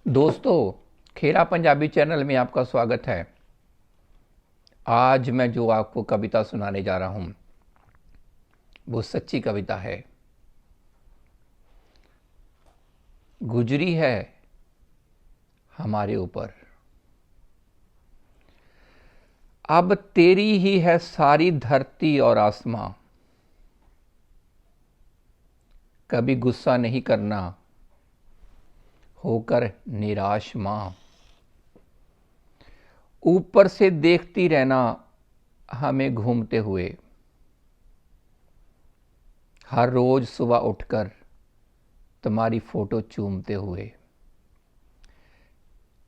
दोस्तों, खेरा पंजाबी चैनल में आपका स्वागत है। आज मैं जो आपको कविता सुनाने जा रहा हूँ वो सच्ची कविता है। गुजरी है हमारे ऊपर। अब तेरी ही है सारी धरती और आसमां। कभी गुस्सा नहीं करना, होकर निराश मां। ऊपर से देखती रहना हमें घूमते हुए। हर रोज सुबह उठकर तुम्हारी फोटो चूमते हुए।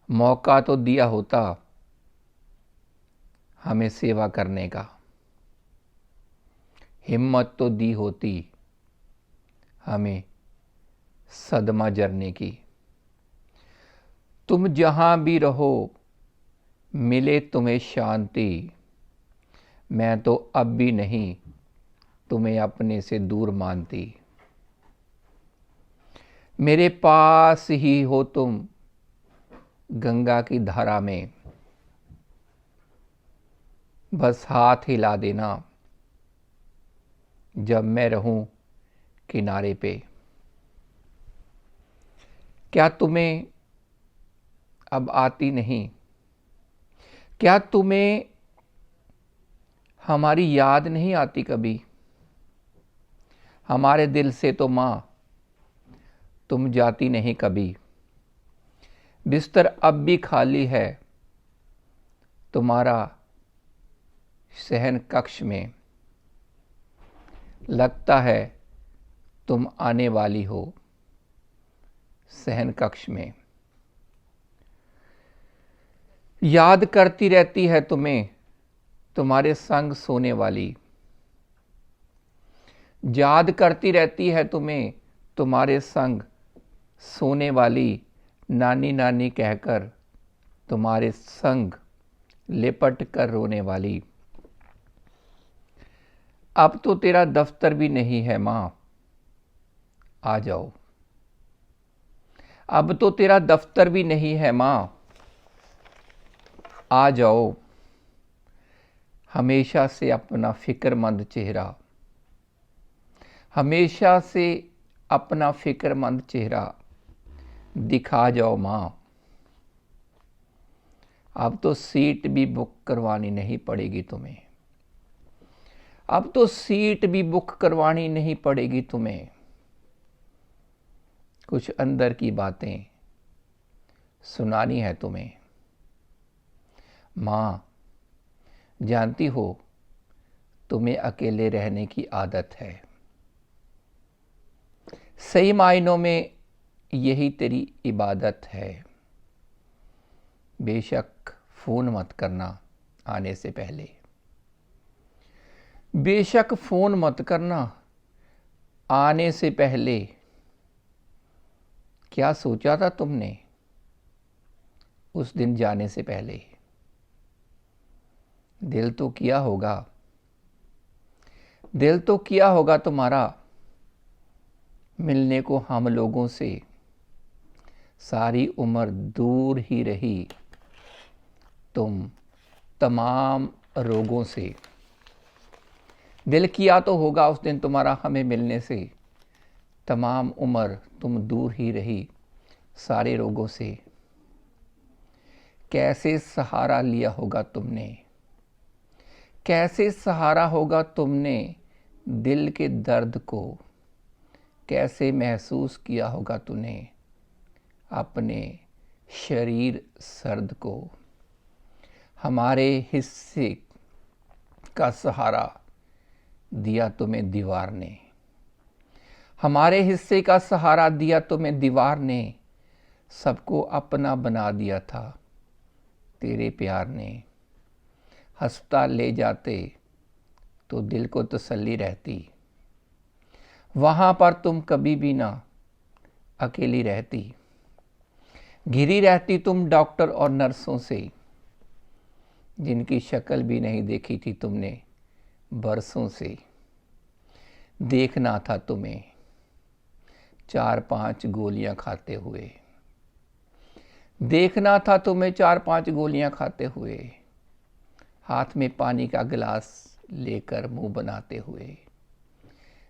मौका तो दिया होता हमें सेवा करने का। हिम्मत तो दी होती हमें सदमा जरने की। तुम जहां भी रहो मिले तुम्हें शांति। मैं तो अब भी नहीं तुम्हें अपने से दूर मानती। मेरे पास ही हो तुम गंगा की धारा में। बस हाथ हिला देना जब मैं रहूं किनारे पे। क्या तुम्हें अब आती नहीं? क्या तुम्हें हमारी याद नहीं आती कभी? हमारे दिल से तो मां तुम जाती नहीं कभी। बिस्तर अब भी खाली है तुम्हारा सहन कक्ष में। लगता है तुम आने वाली हो सहन कक्ष में। याद करती रहती है तुम्हें तुम्हारे संग सोने वाली। याद करती रहती है तुम्हें तुम्हारे संग सोने वाली। नानी नानी कहकर तुम्हारे संग लिपट कर रोने वाली। अब तो तेरा दफ्तर भी नहीं है मां, आ जाओ। अब तो तेरा दफ्तर भी नहीं है मां, आ जाओ। हमेशा से अपना फिक्रमंद चेहरा, हमेशा से अपना फिक्रमंद चेहरा दिखा जाओ मां। अब तो सीट भी बुक करवानी नहीं पड़ेगी तुम्हें। अब तो सीट भी बुक करवानी नहीं पड़ेगी तुम्हें। कुछ अंदर की बातें सुनानी है तुम्हें। मां, जानती हो तुम्हें अकेले रहने की आदत है। सही मायनों में यही तेरी इबादत है। बेशक फोन मत करना आने से पहले। बेशक फोन मत करना आने से पहले। क्या सोचा था तुमने उस दिन जाने से पहले? दिल तो किया होगा, दिल तो किया होगा तुम्हारा मिलने को हम लोगों से। सारी उम्र दूर ही रही तुम तमाम रोगों से। दिल किया तो होगा उस दिन तुम्हारा हमें मिलने से। तमाम उम्र तुम दूर ही रही सारे रोगों से। कैसे सहारा लिया होगा तुमने, कैसे सहारा होगा तुमने दिल के दर्द को। कैसे महसूस किया होगा तूने अपने शरीर सर्द को। हमारे हिस्से का सहारा दिया तुम्हें दीवार ने। हमारे हिस्से का सहारा दिया तुम्हें दीवार ने। सबको अपना बना दिया था तेरे प्यार ने। अस्पताल ले जाते तो दिल को तसल्ली रहती। वहां पर तुम कभी भी ना अकेली रहती। घिरी रहती तुम डॉक्टर और नर्सों से, जिनकी शक्ल भी नहीं देखी थी तुमने बरसों से। देखना था तुम्हें 4-5 गोलियां खाते हुए। देखना था तुम्हें 4-5 गोलियां खाते हुए, हाथ में पानी का गिलास लेकर मुंह बनाते हुए।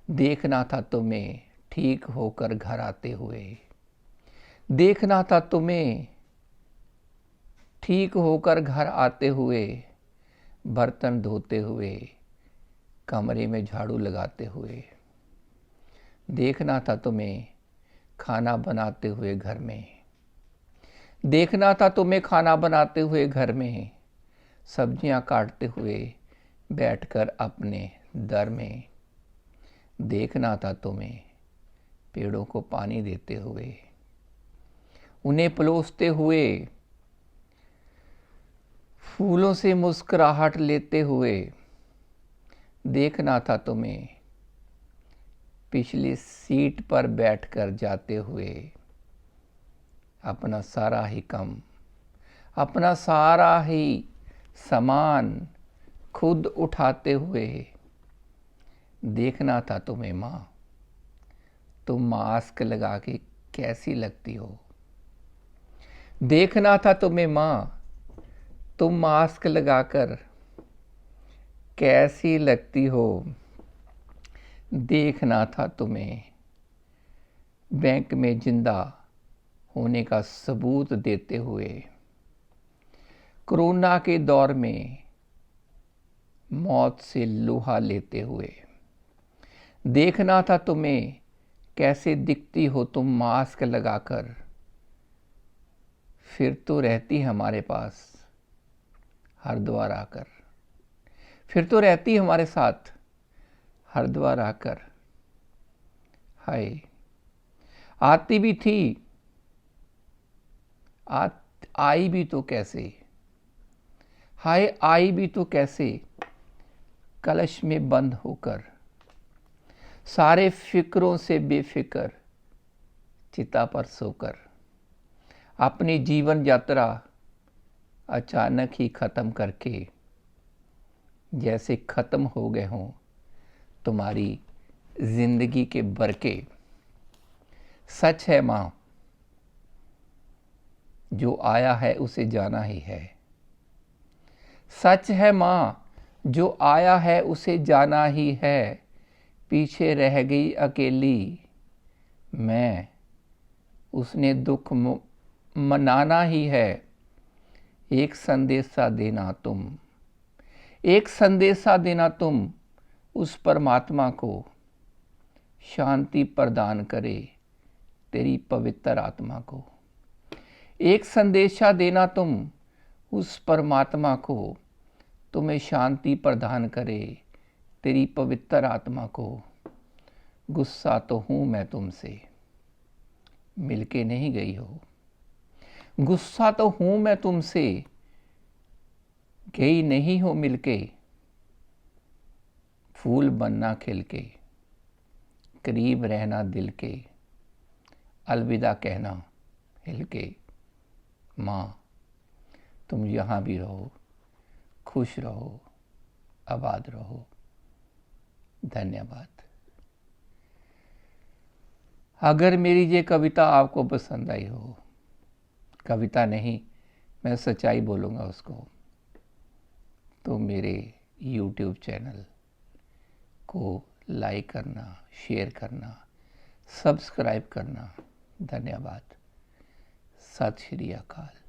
देखना था तुम्हें ठीक होकर घर आते हुए। देखना था तुम्हें ठीक होकर घर आते हुए, बर्तन धोते हुए, कमरे में झाड़ू लगाते हुए। देखना था तुम्हें खाना बनाते हुए घर में। देखना था तुम्हें खाना बनाते हुए घर में, सब्जियां काटते हुए बैठकर अपने दर में। देखना था तुम्हें पेड़ों को पानी देते हुए, उन्हें पलोसते हुए, फूलों से मुस्कुराहट लेते हुए। देखना था तुम्हें पिछली सीट पर बैठकर जाते हुए, अपना सारा ही काम, अपना सारा ही सामान खुद उठाते हुए। देखना था तुम्हें माँ, तुम मास्क लगा के कैसी लगती हो। देखना था तुम्हें माँ, तुम मास्क लगाकर कैसी लगती हो। देखना था तुम्हें बैंक में जिंदा होने का सबूत देते हुए, कोरोना के दौर में मौत से लोहा लेते हुए। देखना था तुम्हें कैसे दिखती हो तुम मास्क लगाकर, फिर तो रहती हमारे पास हरिद्वार आकर। फिर तो रहती हमारे साथ हरिद्वार आकर। हाय आती भी थी, आई भी तो कैसे। हाय आई भी तो कैसे, कलश में बंद होकर, सारे फिक्रों से बेफिक्र चिता पर सोकर। अपनी जीवन यात्रा अचानक ही खत्म करके, जैसे खत्म हो गए हों तुम्हारी जिंदगी के बरके। सच है माँ, जो आया है उसे जाना ही है। सच है माँ, जो आया है उसे जाना ही है। पीछे रह गई अकेली मैं, उसने दुख मनाना ही है। एक संदेशा देना तुम, एक संदेशा देना तुम उस परमात्मा को, शांति प्रदान करे तेरी पवित्र आत्मा को। एक संदेशा देना तुम उस परमात्मा को, तुम्हें शांति प्रदान करे तेरी पवित्र आत्मा को। गुस्सा तो हूं मैं तुमसे, मिलके नहीं गई हो। गुस्सा तो हूं मैं तुमसे, गई नहीं हो मिलके। फूल बनना खिल के, करीब रहना दिल के, अलविदा कहना हिल के। माँ तुम यहाँ भी रहो, खुश रहो, आबाद रहो। धन्यवाद। अगर मेरी ये कविता आपको पसंद आई हो, कविता नहीं मैं सच्चाई बोलूँगा उसको, तो मेरे YouTube चैनल को लाइक करना, शेयर करना, सब्सक्राइब करना। धन्यवाद। सत श्री अकाल।